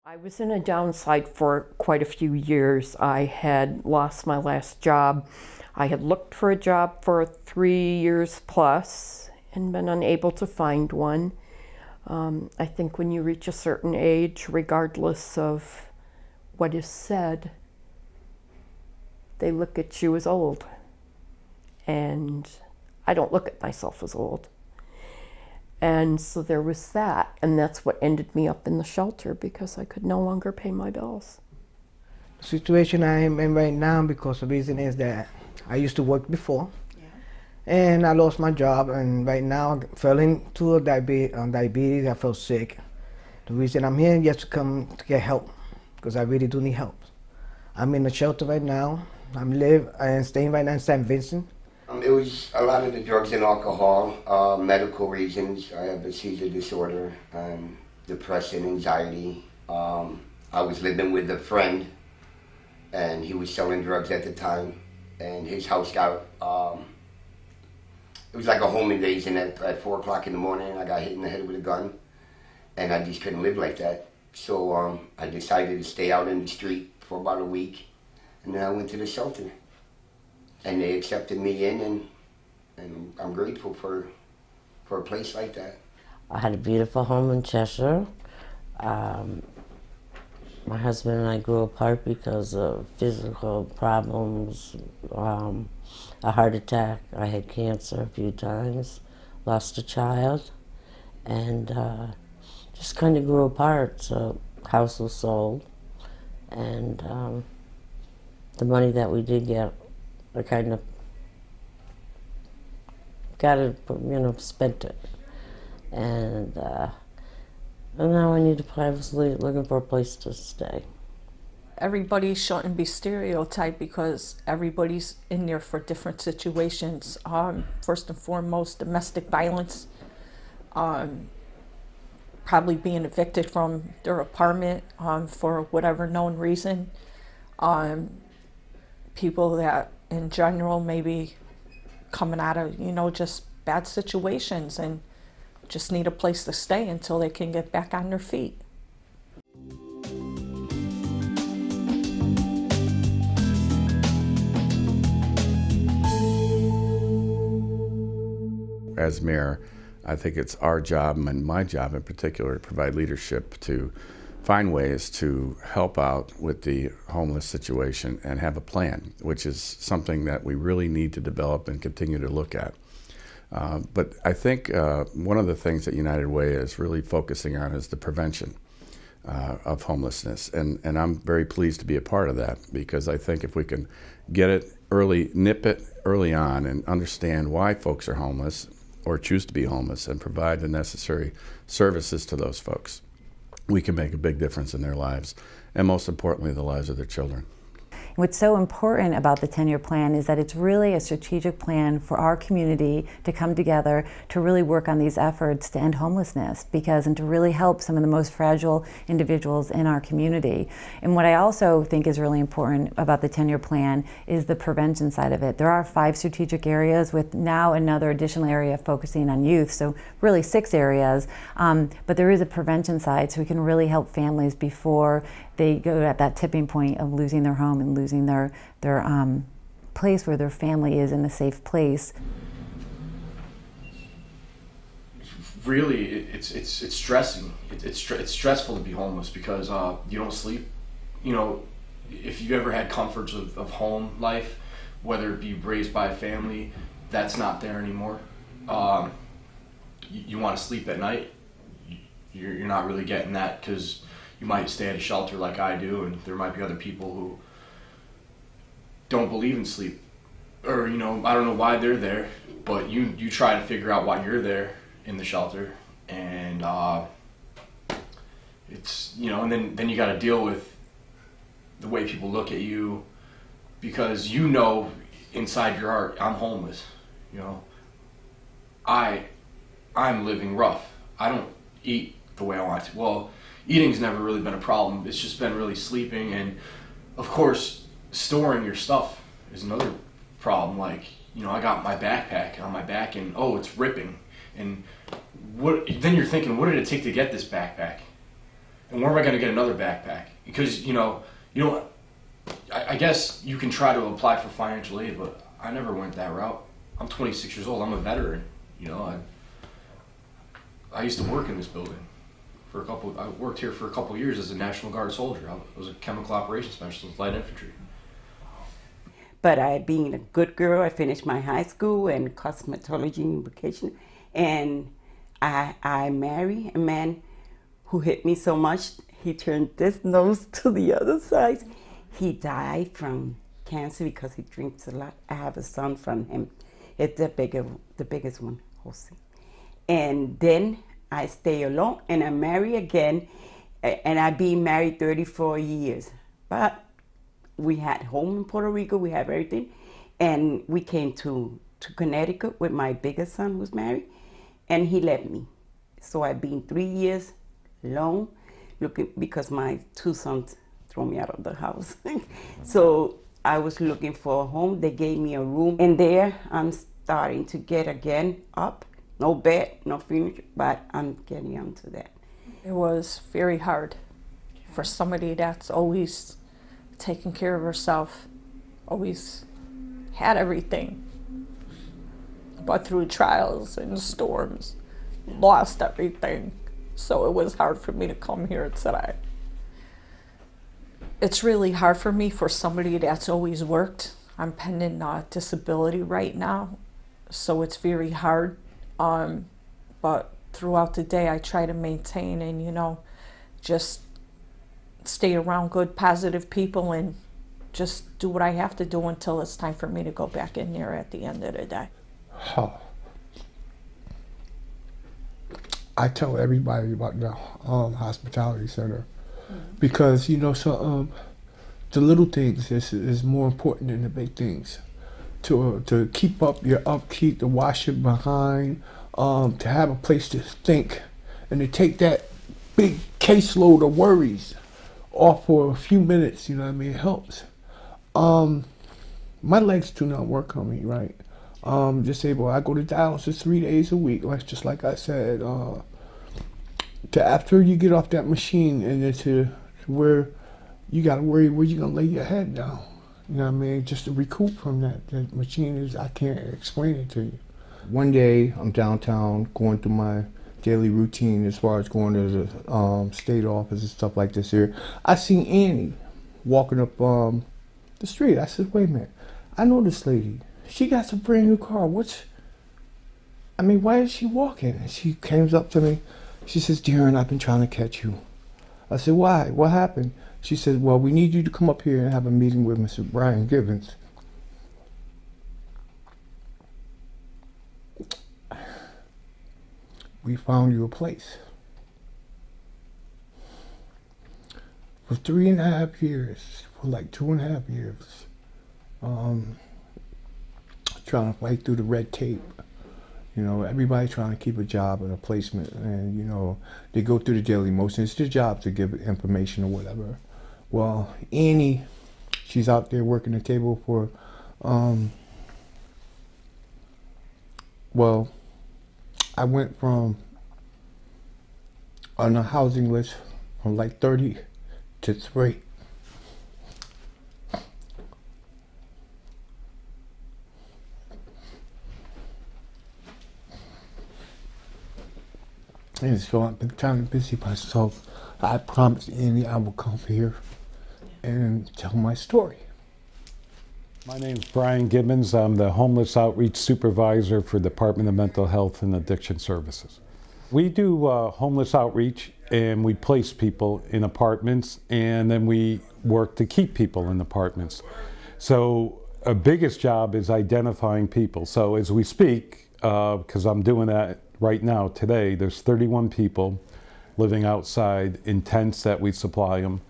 I was in a downside for quite a few years. I had lost my last job. I had looked for a job for 3 years plus and been unable to find one. I think when you reach a certain age, regardless of what is said, they look at you as old. And I don't look at myself as old. And so there was that, and that's what ended me up in the shelter because I could no longer pay my bills. The situation I am in right now, because the reason is that I used to work before, and I lost my job, and right now I fell into diabetes. I felt sick. The reason I'm here is just to come to get help, because I really do need help. I'm in the shelter right now. I'm staying right now in St. Vincent. It was a lot of the drugs and alcohol, medical reasons. I have a seizure disorder, depression, anxiety. I was living with a friend, and he was selling drugs at the time, and his house got, it was like a home invasion at 4 o'clock in the morning. I got hit in the head with a gun, and I just couldn't live like that. So I decided to stay out in the street for about a week, and then I went to the shelter. And they accepted me in, and I'm grateful for a place like that. I had a beautiful home in Cheshire. My husband and I grew apart because of physical problems, a heart attack. I had cancer a few times, lost a child, and just kind of grew apart. So house was sold, and the money that we did get, I kind of got it, spent it. And now I need to, I was looking for a place to stay. Everybody shouldn't be stereotyped because everybody's in there for different situations. First and foremost, domestic violence, probably being evicted from their apartment for whatever known reason. People that in general maybe coming out of, just bad situations and just need a place to stay until they can get back on their feet. As mayor, I think it's our job, and my job in particular, to provide leadership to find ways to help out with the homeless situation and have a plan, which is something that we really need to develop and continue to look at. But I think one of the things that United Way is really focusing on is the prevention of homelessness. And I'm very pleased to be a part of that, because I think if we can get it early, nip it early on, and understand why folks are homeless or choose to be homeless and provide the necessary services to those folks, we can make a big difference in their lives, and most importantly, the lives of their children. What's so important about the 10-year plan is that it's really a strategic plan for our community to come together to really work on these efforts to end homelessness, and to really help some of the most fragile individuals in our community. And what I also think is really important about the 10-year plan is the prevention side of it. There are 5 strategic areas, with now another additional area focusing on youth, so really 6 areas. But there is a prevention side, so we can really help families before they go at that tipping point of losing their home and losing their place where their family is in a safe place. Really, it's stressing. It's stressful to be homeless because you don't sleep. If you ever had comforts of home life, whether it be raised by a family, that's not there anymore. You want to sleep at night, you're not really getting that, because you might stay at a shelter like I do, and there might be other people who don't believe in sleep, or I don't know why they're there, but you try to figure out why you're there in the shelter, and it's and then you got to deal with the way people look at you, because inside your heart, I'm homeless. I'm living rough. I don't eat the way I want to. Well, eating's never really been a problem. It's just been really sleeping, and of course storing your stuff is another problem. Like, I got my backpack on my back, and oh, it's ripping, and then you're thinking, what did it take to get this backpack? And where am I going to get another backpack? Because, you know, I guess you can try to apply for financial aid, but I never went that route. I'm 26 years old. I'm a veteran. You know, I used to work in this building I worked here for a couple of years as a National Guard soldier. I was a chemical operations specialist, light infantry. But being a good girl, I finished my high school in cosmetology and lubrication, and I married a man who hit me so much, he turned this nose to the other side. He died from cancer because he drinks a lot. I have a son from him. It's the biggest one, Jose. And then I stay alone, and I marry again, and I've been married 34 years. But we had home in Puerto Rico, we have everything, and we came to Connecticut with my biggest son who was married, and he left me. So I've been 3 years alone, because my two sons threw me out of the house. So I was looking for a home. They gave me a room, and there I'm starting to get again up. No bed, no furniture, but I'm getting onto that. It was very hard for somebody that's always taking care of herself, always had everything, but through trials and storms, lost everything. So it was hard for me to come here today. It's really hard for me for somebody that's always worked. I'm pending disability right now, so it's very hard. But throughout the day, I try to maintain and, you know, just stay around good, positive people and just do what I have to do until it's time for me to go back in there at the end of the day. I tell everybody about the hospitality center because, you know, so the little things is more important than the big things. To keep up your upkeep, to wash it behind, to have a place to think, and to take that big caseload of worries off for a few minutes, you know what I mean, it helps. My legs do not work on me, right? Disabled. I go to dialysis 3 days a week, just like I said. To after you get off that machine and into where you gotta worry where you gonna lay your head down. You know what I mean? Just to recoup from that machine is, I can't explain it to you. One day I'm downtown going through my daily routine as far as going to the state office and stuff like this here. I seen Annie walking up the street. I said, wait a minute, I know this lady. She got a brand new car. Why is she walking? And she comes up to me. She says, Darren, I've been trying to catch you. I said, why? What happened? She said, well, we need you to come up here and have a meeting with Mr. Brian Gibbons. We found you a place. For 3.5 years, for like 2.5 years, trying to fight through the red tape. You know, everybody trying to keep a job and a placement, and, you know, they go through the daily motion. It's their job to give information or whatever. Well, Annie, she's out there working the table for, well, I went from on a housing list from like 30 to 3. And so I've been trying to busy myself. I promised Annie I will come here and tell my story. My name's Brian Gibbons. I'm the Homeless Outreach Supervisor for Department of Mental Health and Addiction Services. We do homeless outreach, and we place people in apartments, and then we work to keep people in apartments. So our biggest job is identifying people. So as we speak, because I'm doing that right now today, there's 31 people living outside in tents that we supply them.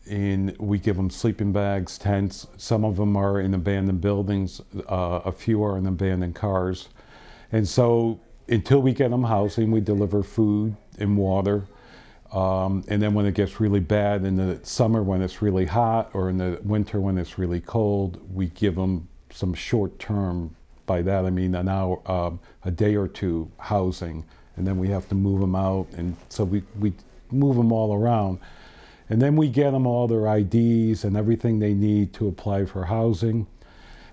And we give them sleeping bags, tents. Some of them are in abandoned buildings. A few are in abandoned cars. And so until we get them housing, we deliver food and water. And then when it gets really bad in the summer when it's really hot, or in the winter when it's really cold, we give them some short-term, by that I mean an hour, a day or two housing, and then we have to move them out. And so we move them all around. And then we get them all their IDs and everything they need to apply for housing.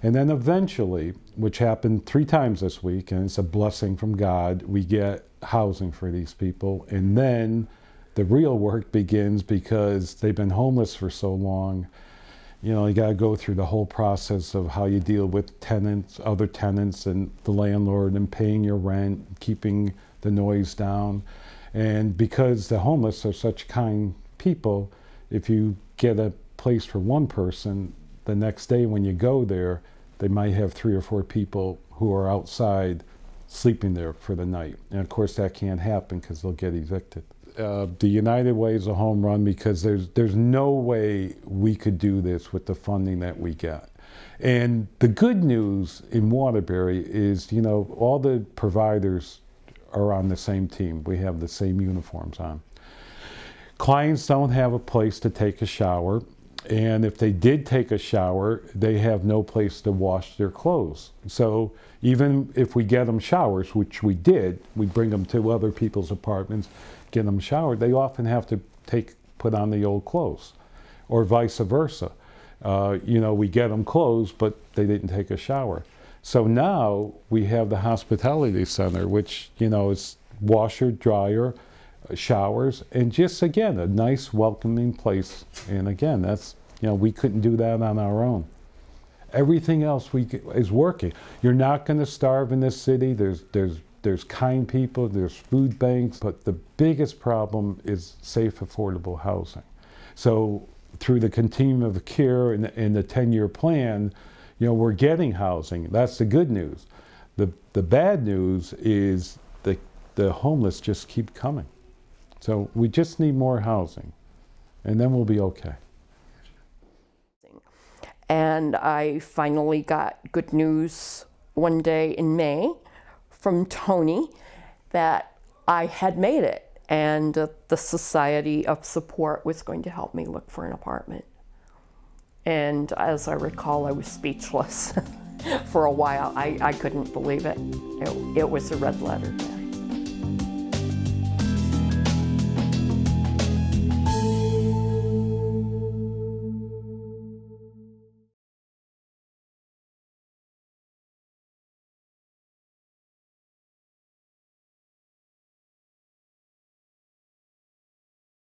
And then eventually, which happened 3 times this week, and it's a blessing from God, we get housing for these people. And then the real work begins because they've been homeless for so long. You know, you got to go through the whole process of how you deal with tenants, other tenants, and the landlord, and paying your rent, keeping the noise down. And because the homeless are such kind people, if you get a place for one person, the next day when you go there, they might have 3 or 4 people who are outside sleeping there for the night. And of course that can't happen because they'll get evicted. The United Way is a home run because there's no way we could do this with the funding that we get. And the good news in Waterbury is, you know, all the providers are on the same team. We have the same uniforms on. Clients don't have a place to take a shower, and if they did take a shower, they have no place to wash their clothes. So even if we get them showers, which we did, we bring them to other people's apartments, get them showered, they often have to put on the old clothes, or vice versa. You know, we get them clothes, but they didn't take a shower. So now we have the hospitality center, which, you know, is washer, dryer, showers, and just again, a nice welcoming place. And again, that's, you know, we couldn't do that on our own. Everything else is working. You're not going to starve in this city. There's kind people, there's food banks, but the biggest problem is safe, affordable housing. So through the continuum of care and the 10-year plan, you know, we're getting housing. That's the good news. The bad news is the homeless just keep coming. So we just need more housing, and then we'll be okay. And I finally got good news one day in May from Tony that I had made it, and the Society of Support was going to help me look for an apartment. And as I recall, I was speechless for a while. I couldn't believe it. It was a red letter.